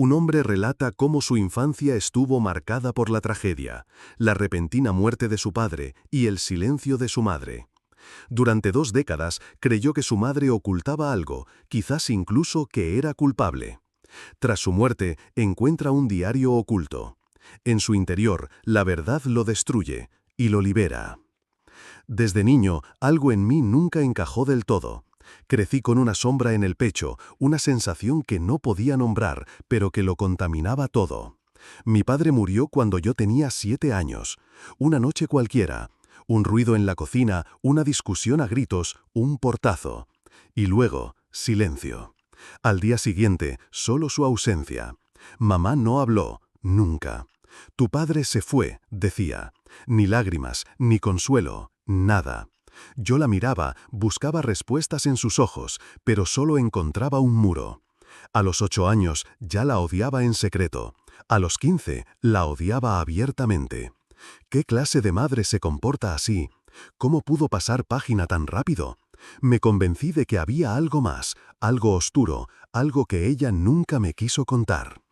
Un hombre relata cómo su infancia estuvo marcada por la tragedia, la repentina muerte de su padre y el silencio de su madre. Durante 2 décadas creyó que su madre ocultaba algo, quizás incluso que era culpable. Tras su muerte, encuentra un diario oculto. En su interior, la verdad lo destruye y lo libera. Desde niño, algo en mí nunca encajó del todo. Crecí con una sombra en el pecho, una sensación que no podía nombrar, pero que lo contaminaba todo. Mi padre murió cuando yo tenía 7 años. Una noche cualquiera. Un ruido en la cocina, una discusión a gritos, un portazo. Y luego, silencio. Al día siguiente, solo su ausencia. Mamá no habló, nunca. Tu padre se fue, decía. Ni lágrimas, ni consuelo, nada. Yo la miraba, buscaba respuestas en sus ojos, pero solo encontraba un muro. A los 8 años ya la odiaba en secreto. A los 15 la odiaba abiertamente. ¿Qué clase de madre se comporta así? ¿Cómo pudo pasar página tan rápido? Me convencí de que había algo más, algo oscuro, algo que ella nunca me quiso contar.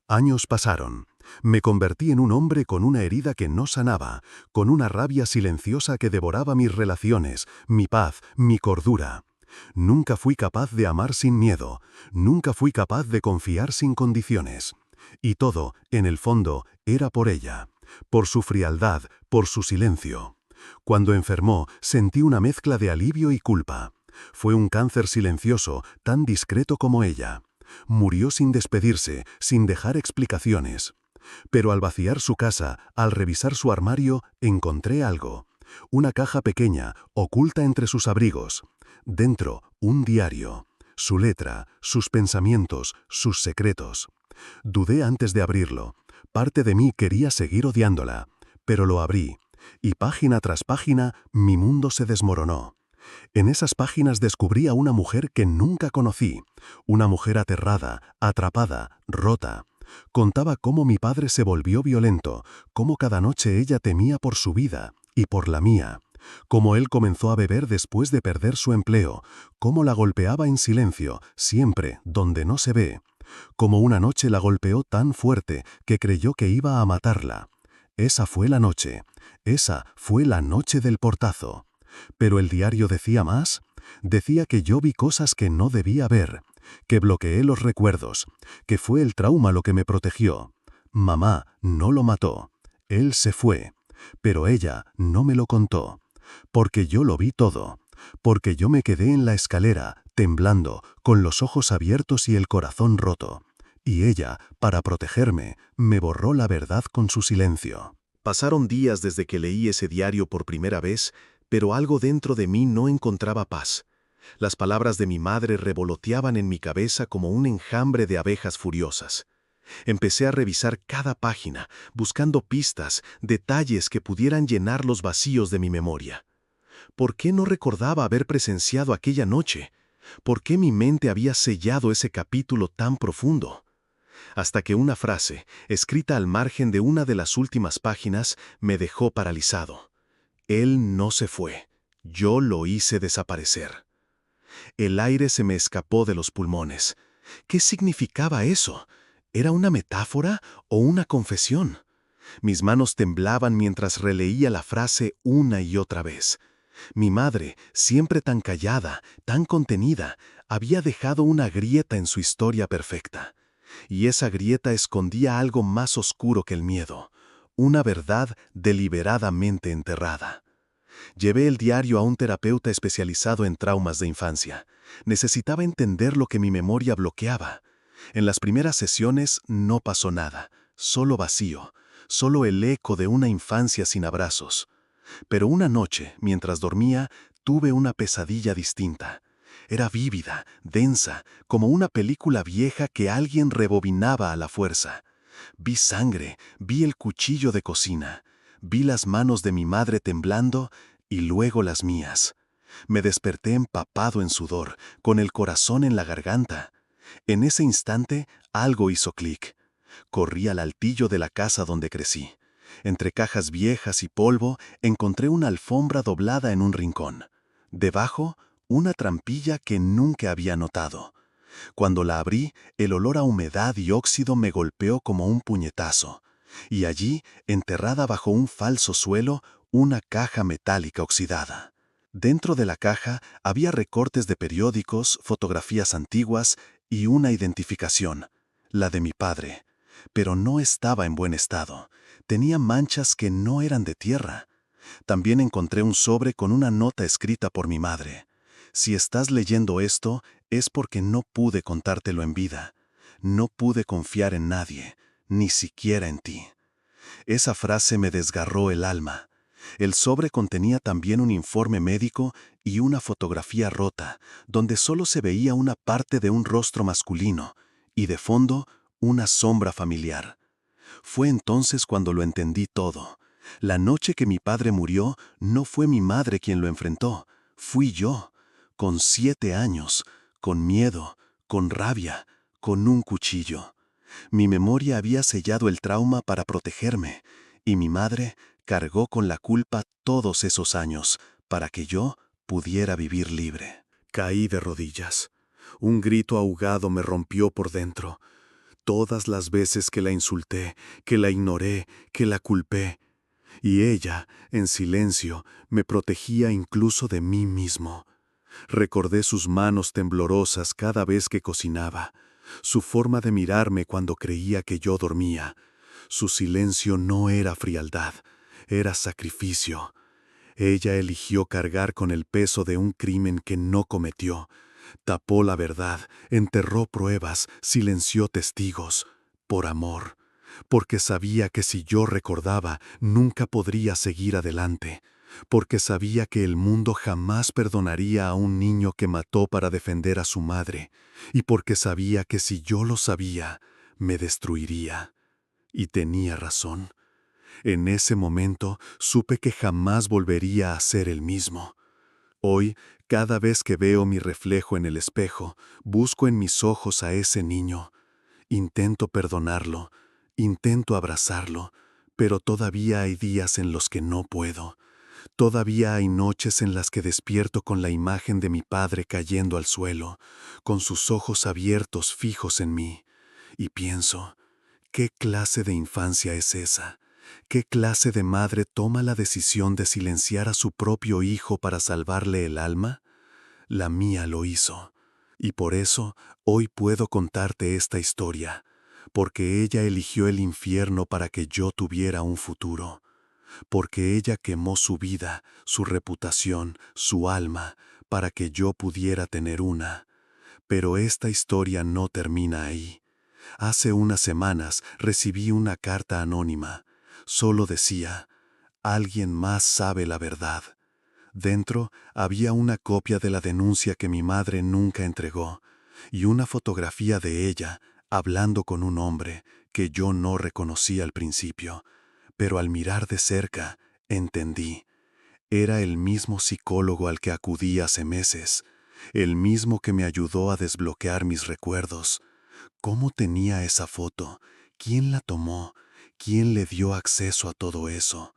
Años pasaron. Me convertí en un hombre con una herida que no sanaba, con una rabia silenciosa que devoraba mis relaciones, mi paz, mi cordura. Nunca fui capaz de amar sin miedo, nunca fui capaz de confiar sin condiciones. Y todo, en el fondo, era por ella, por su frialdad, por su silencio. Cuando enfermó, sentí una mezcla de alivio y culpa. Fue un cáncer silencioso, tan discreto como ella. Murió sin despedirse, sin dejar explicaciones. Pero al vaciar su casa, al revisar su armario, encontré algo. Una caja pequeña, oculta entre sus abrigos. Dentro, un diario. Su letra, sus pensamientos, sus secretos. Dudé antes de abrirlo. Parte de mí quería seguir odiándola. Pero lo abrí. Y página tras página, mi mundo se desmoronó. En esas páginas descubrí a una mujer que nunca conocí. Una mujer aterrada, atrapada, rota. Contaba cómo mi padre se volvió violento, cómo cada noche ella temía por su vida y por la mía, cómo él comenzó a beber después de perder su empleo, cómo la golpeaba en silencio, siempre donde no se ve, cómo una noche la golpeó tan fuerte que creyó que iba a matarla. Esa fue la noche del portazo. Pero el diario decía más. Decía que yo vi cosas que no debía ver, que bloqueé los recuerdos, que fue el trauma lo que me protegió. Mamá no lo mató. Él se fue. Pero ella no me lo contó. Porque yo lo vi todo. Porque yo me quedé en la escalera, temblando, con los ojos abiertos y el corazón roto. Y ella, para protegerme, me borró la verdad con su silencio. Pasaron días desde que leí ese diario por primera vez, pero algo dentro de mí no encontraba paz. Las palabras de mi madre revoloteaban en mi cabeza como un enjambre de abejas furiosas. Empecé a revisar cada página, buscando pistas, detalles que pudieran llenar los vacíos de mi memoria. ¿Por qué no recordaba haber presenciado aquella noche? ¿Por qué mi mente había sellado ese capítulo tan profundo? Hasta que una frase, escrita al margen de una de las últimas páginas, me dejó paralizado. Él no se fue. Yo lo hice desaparecer. El aire se me escapó de los pulmones. ¿Qué significaba eso? ¿Era una metáfora o una confesión? Mis manos temblaban mientras releía la frase una y otra vez. Mi madre, siempre tan callada, tan contenida, había dejado una grieta en su historia perfecta. Y esa grieta escondía algo más oscuro que el miedo, una verdad deliberadamente enterrada. Llevé el diario a un terapeuta especializado en traumas de infancia. Necesitaba entender lo que mi memoria bloqueaba. En las primeras sesiones no pasó nada, solo vacío, solo el eco de una infancia sin abrazos. Pero una noche, mientras dormía, tuve una pesadilla distinta. Era vívida, densa, como una película vieja que alguien rebobinaba a la fuerza. Vi sangre, vi el cuchillo de cocina, vi las manos de mi madre temblando y luego las mías. Me desperté empapado en sudor, con el corazón en la garganta. En ese instante, algo hizo clic. Corrí al altillo de la casa donde crecí. Entre cajas viejas y polvo, encontré una alfombra doblada en un rincón. Debajo, una trampilla que nunca había notado. Cuando la abrí, el olor a humedad y óxido me golpeó como un puñetazo. Y allí, enterrada bajo un falso suelo, una caja metálica oxidada. Dentro de la caja había recortes de periódicos, fotografías antiguas y una identificación, la de mi padre. Pero no estaba en buen estado. Tenía manchas que no eran de tierra. También encontré un sobre con una nota escrita por mi madre. Si estás leyendo esto, es porque no pude contártelo en vida. No pude confiar en nadie, ni siquiera en ti. Esa frase me desgarró el alma. El sobre contenía también un informe médico y una fotografía rota, donde solo se veía una parte de un rostro masculino, y de fondo, una sombra familiar. Fue entonces cuando lo entendí todo. La noche que mi padre murió, no fue mi madre quien lo enfrentó, fui yo, con 7 años, con miedo, con rabia, con un cuchillo. Mi memoria había sellado el trauma para protegerme, y mi madre cargó con la culpa todos esos años para que yo pudiera vivir libre. Caí de rodillas. Un grito ahogado me rompió por dentro. Todas las veces que la insulté, que la ignoré, que la culpé. Y ella, en silencio, me protegía incluso de mí mismo. Recordé sus manos temblorosas cada vez que cocinaba, su forma de mirarme cuando creía que yo dormía. Su silencio no era frialdad, era sacrificio. Ella eligió cargar con el peso de un crimen que no cometió. Tapó la verdad, enterró pruebas, silenció testigos, por amor, porque sabía que si yo recordaba, nunca podría seguir adelante, porque sabía que el mundo jamás perdonaría a un niño que mató para defender a su madre, y porque sabía que si yo lo sabía, me destruiría. Y tenía razón. En ese momento supe que jamás volvería a ser el mismo. Hoy, cada vez que veo mi reflejo en el espejo, busco en mis ojos a ese niño. Intento perdonarlo, intento abrazarlo, pero todavía hay días en los que no puedo. Todavía hay noches en las que despierto con la imagen de mi padre cayendo al suelo, con sus ojos abiertos fijos en mí, y pienso, ¿qué clase de infancia es esa? ¿Qué clase de madre toma la decisión de silenciar a su propio hijo para salvarle el alma? La mía lo hizo. Y por eso hoy puedo contarte esta historia, porque ella eligió el infierno para que yo tuviera un futuro, porque ella quemó su vida, su reputación, su alma, para que yo pudiera tener una. Pero esta historia no termina ahí. Hace unas semanas recibí una carta anónima. Solo decía, alguien más sabe la verdad. Dentro había una copia de la denuncia que mi madre nunca entregó y una fotografía de ella hablando con un hombre que yo no reconocí al principio, pero al mirar de cerca entendí. Era el mismo psicólogo al que acudí hace meses, el mismo que me ayudó a desbloquear mis recuerdos. ¿Cómo tenía esa foto? ¿Quién la tomó? ¿Quién le dio acceso a todo eso?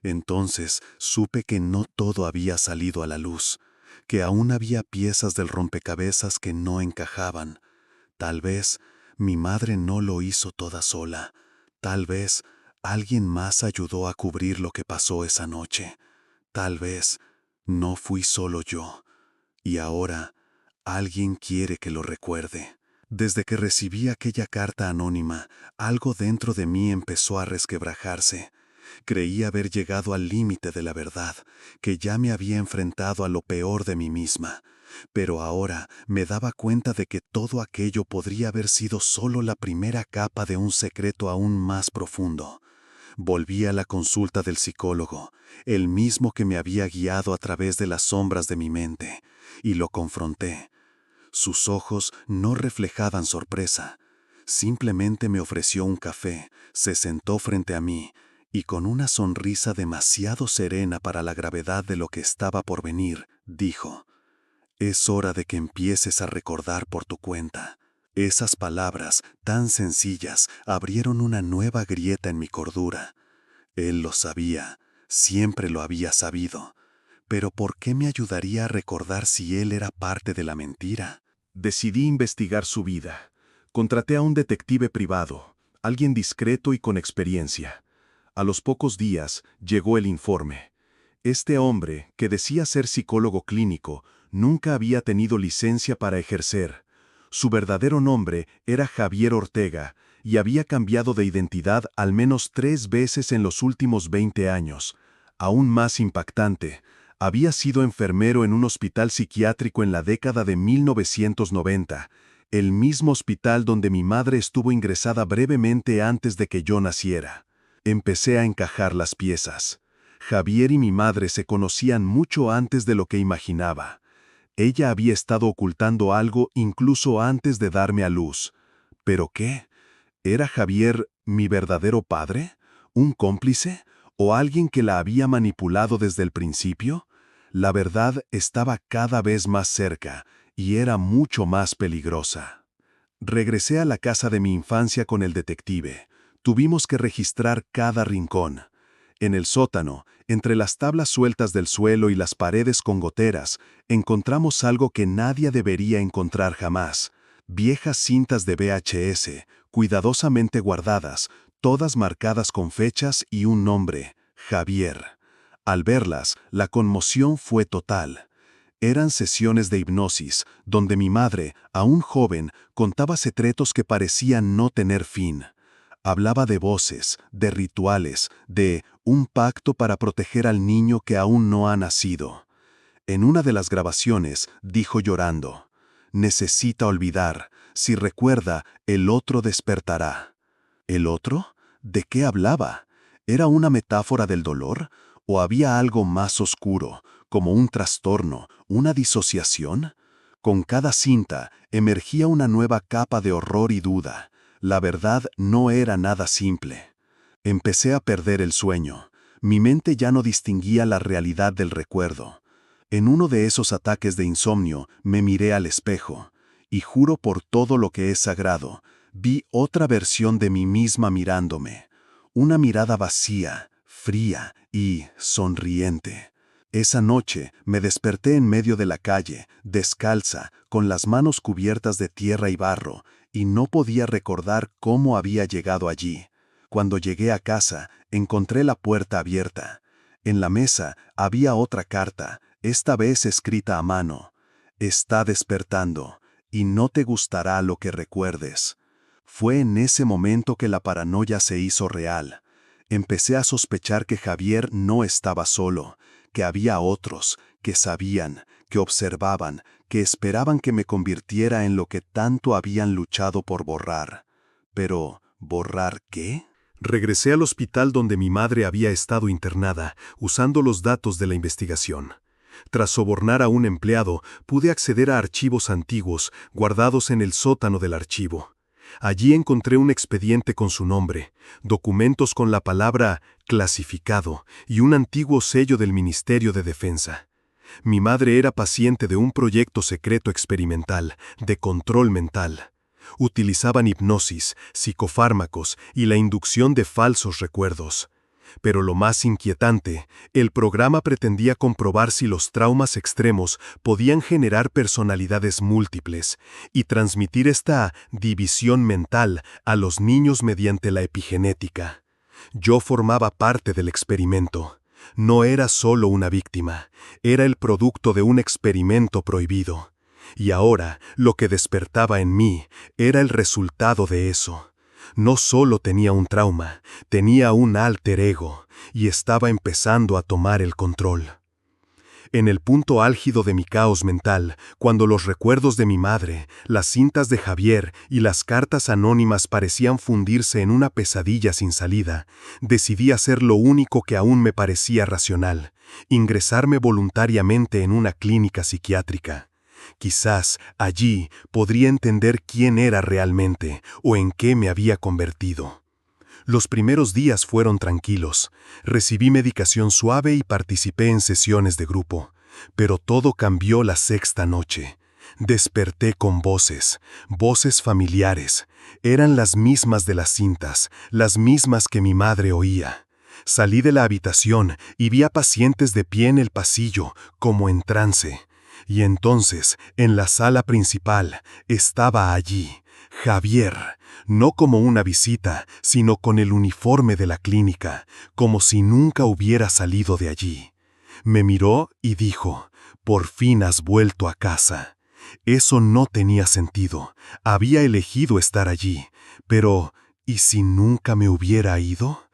Entonces supe que no todo había salido a la luz, que aún había piezas del rompecabezas que no encajaban. Tal vez mi madre no lo hizo toda sola. Tal vez alguien más ayudó a cubrir lo que pasó esa noche. Tal vez no fui solo yo. Y ahora alguien quiere que lo recuerde. Desde que recibí aquella carta anónima, algo dentro de mí empezó a resquebrajarse. Creí haber llegado al límite de la verdad, que ya me había enfrentado a lo peor de mí misma, pero ahora me daba cuenta de que todo aquello podría haber sido solo la primera capa de un secreto aún más profundo. Volví a la consulta del psicólogo, el mismo que me había guiado a través de las sombras de mi mente, y lo confronté. Sus ojos no reflejaban sorpresa. Simplemente me ofreció un café, se sentó frente a mí y con una sonrisa demasiado serena para la gravedad de lo que estaba por venir, dijo, «Es hora de que empieces a recordar por tu cuenta». Esas palabras, tan sencillas, abrieron una nueva grieta en mi cordura. Él lo sabía, siempre lo había sabido. Pero ¿por qué me ayudaría a recordar si él era parte de la mentira? Decidí investigar su vida. Contraté a un detective privado, alguien discreto y con experiencia. A los pocos días llegó el informe. Este hombre, que decía ser psicólogo clínico, nunca había tenido licencia para ejercer. Su verdadero nombre era Javier Ortega y había cambiado de identidad al menos 3 veces en los últimos 20 años. Aún más impactante, había sido enfermero en un hospital psiquiátrico en la década de 1990, el mismo hospital donde mi madre estuvo ingresada brevemente antes de que yo naciera. Empecé a encajar las piezas. Javier y mi madre se conocían mucho antes de lo que imaginaba. Ella había estado ocultando algo incluso antes de darme a luz. ¿Pero qué? ¿Era Javier mi verdadero padre? ¿Un cómplice? ¿O alguien que la había manipulado desde el principio? La verdad estaba cada vez más cerca y era mucho más peligrosa. Regresé a la casa de mi infancia con el detective. Tuvimos que registrar cada rincón. En el sótano, entre las tablas sueltas del suelo y las paredes con goteras, encontramos algo que nadie debería encontrar jamás: viejas cintas de VHS, cuidadosamente guardadas, todas marcadas con fechas y un nombre: Javier. Al verlas, la conmoción fue total. Eran sesiones de hipnosis, donde mi madre, aún joven, contaba secretos que parecían no tener fin. Hablaba de voces, de rituales, de un pacto para proteger al niño que aún no ha nacido. En una de las grabaciones, dijo llorando: «Necesita olvidar. Si recuerda, el otro despertará». ¿El otro? ¿De qué hablaba? ¿Era una metáfora del dolor? ¿O había algo más oscuro, como un trastorno, una disociación? Con cada cinta emergía una nueva capa de horror y duda. La verdad no era nada simple. Empecé a perder el sueño. Mi mente ya no distinguía la realidad del recuerdo. En uno de esos ataques de insomnio me miré al espejo, y juro por todo lo que es sagrado, vi otra versión de mí misma mirándome. Una mirada vacía, fría y sonriente. Esa noche me desperté en medio de la calle, descalza, con las manos cubiertas de tierra y barro, y no podía recordar cómo había llegado allí. Cuando llegué a casa, encontré la puerta abierta. En la mesa había otra carta, esta vez escrita a mano: «Está despertando, y no te gustará lo que recuerdes». Fue en ese momento que la paranoia se hizo real. Empecé a sospechar que Javier no estaba solo, que había otros, que sabían, que observaban, que esperaban que me convirtiera en lo que tanto habían luchado por borrar. Pero, ¿borrar qué? Regresé al hospital donde mi madre había estado internada, usando los datos de la investigación. Tras sobornar a un empleado, pude acceder a archivos antiguos, guardados en el sótano del archivo. Allí encontré un expediente con su nombre, documentos con la palabra «clasificado» y un antiguo sello del Ministerio de Defensa. Mi madre era paciente de un proyecto secreto experimental, de control mental. Utilizaban hipnosis, psicofármacos y la inducción de falsos recuerdos. Pero lo más inquietante, el programa pretendía comprobar si los traumas extremos podían generar personalidades múltiples y transmitir esta división mental a los niños mediante la epigenética. Yo formaba parte del experimento. No era solo una víctima, era el producto de un experimento prohibido. Y ahora, lo que despertaba en mí era el resultado de eso. No solo tenía un trauma, tenía un alter ego, y estaba empezando a tomar el control. En el punto álgido de mi caos mental, cuando los recuerdos de mi madre, las cintas de Javier y las cartas anónimas parecían fundirse en una pesadilla sin salida, decidí hacer lo único que aún me parecía racional: ingresarme voluntariamente en una clínica psiquiátrica. Quizás allí podría entender quién era realmente o en qué me había convertido. Los primeros días fueron tranquilos. Recibí medicación suave y participé en sesiones de grupo. Pero todo cambió la sexta noche. Desperté con voces familiares. Eran las mismas de las cintas, las mismas que mi madre oía. Salí de la habitación y vi a pacientes de pie en el pasillo, como en trance. Y entonces, en la sala principal, estaba allí, Javier, no como una visita, sino con el uniforme de la clínica, como si nunca hubiera salido de allí. Me miró y dijo, «Por fin has vuelto a casa». Eso no tenía sentido. Había elegido estar allí. Pero, ¿y si nunca me hubiera ido?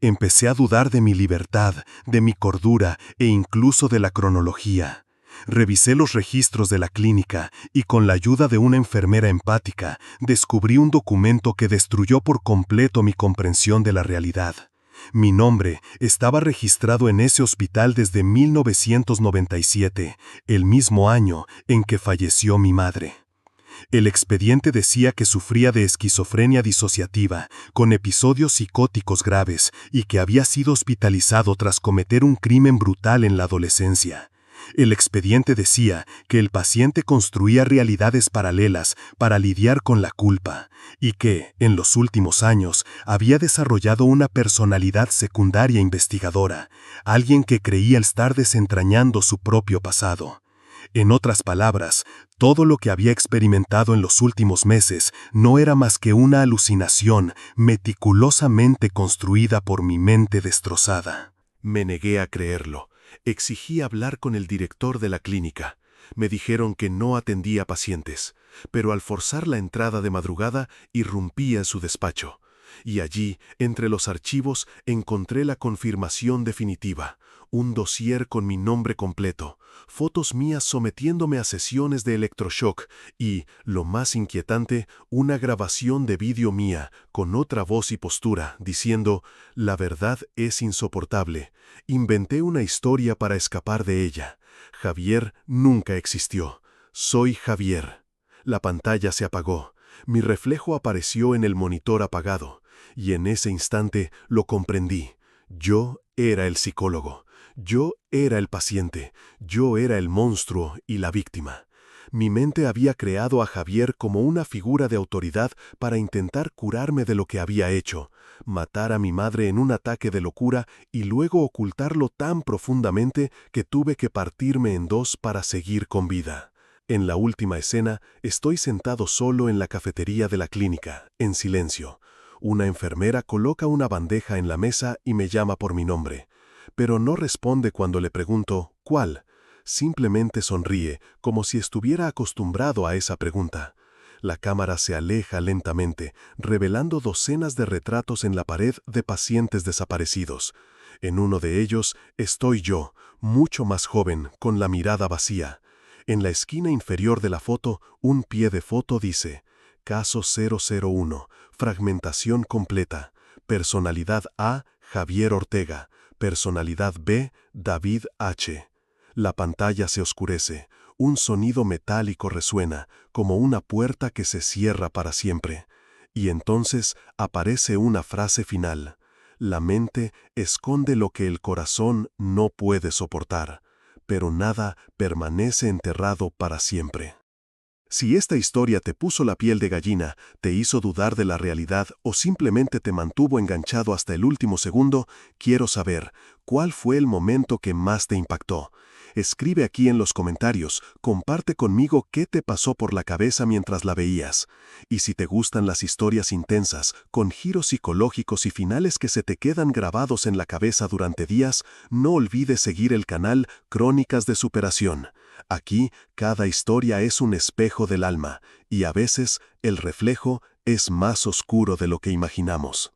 Empecé a dudar de mi libertad, de mi cordura e incluso de la cronología. Revisé los registros de la clínica y con la ayuda de una enfermera empática descubrí un documento que destruyó por completo mi comprensión de la realidad. Mi nombre estaba registrado en ese hospital desde 1997, el mismo año en que falleció mi madre. El expediente decía que sufría de esquizofrenia disociativa, con episodios psicóticos graves, y que había sido hospitalizado tras cometer un crimen brutal en la adolescencia. El expediente decía que el paciente construía realidades paralelas para lidiar con la culpa, y que, en los últimos años, había desarrollado una personalidad secundaria investigadora, alguien que creía estar desentrañando su propio pasado. En otras palabras, todo lo que había experimentado en los últimos meses no era más que una alucinación meticulosamente construida por mi mente destrozada. Me negué a creerlo. Exigí hablar con el director de la clínica. Me dijeron que no atendía pacientes, pero al forzar la entrada de madrugada, irrumpí en su despacho. Y allí, entre los archivos, encontré la confirmación definitiva. Un dossier con mi nombre completo, fotos mías sometiéndome a sesiones de electroshock y, lo más inquietante, una grabación de vídeo mía, con otra voz y postura, diciendo, «La verdad es insoportable. Inventé una historia para escapar de ella. Javier nunca existió. Soy Javier». La pantalla se apagó. Mi reflejo apareció en el monitor apagado, y en ese instante lo comprendí. Yo era el psicólogo. Yo era el paciente, yo era el monstruo y la víctima. Mi mente había creado a Javier como una figura de autoridad para intentar curarme de lo que había hecho, matar a mi madre en un ataque de locura y luego ocultarlo tan profundamente que tuve que partirme en dos para seguir con vida. En la última escena, estoy sentado solo en la cafetería de la clínica, en silencio. Una enfermera coloca una bandeja en la mesa y me llama por mi nombre. Pero no responde cuando le pregunto ¿cuál? Simplemente sonríe, como si estuviera acostumbrado a esa pregunta. La cámara se aleja lentamente, revelando docenas de retratos en la pared de pacientes desaparecidos. En uno de ellos estoy yo, mucho más joven, con la mirada vacía. En la esquina inferior de la foto, un pie de foto dice, Caso 001, fragmentación completa, personalidad A, Javier Ortega. Personalidad B, David H. La pantalla se oscurece. Un sonido metálico resuena, como una puerta que se cierra para siempre. Y entonces aparece una frase final. La mente esconde lo que el corazón no puede soportar, pero nada permanece enterrado para siempre. Si esta historia te puso la piel de gallina, te hizo dudar de la realidad o simplemente te mantuvo enganchado hasta el último segundo, quiero saber, ¿cuál fue el momento que más te impactó? Escribe aquí en los comentarios, comparte conmigo qué te pasó por la cabeza mientras la veías. Y si te gustan las historias intensas, con giros psicológicos y finales que se te quedan grabados en la cabeza durante días, no olvides seguir el canal Crónicas de Superación. Aquí, cada historia es un espejo del alma, y a veces el reflejo es más oscuro de lo que imaginamos.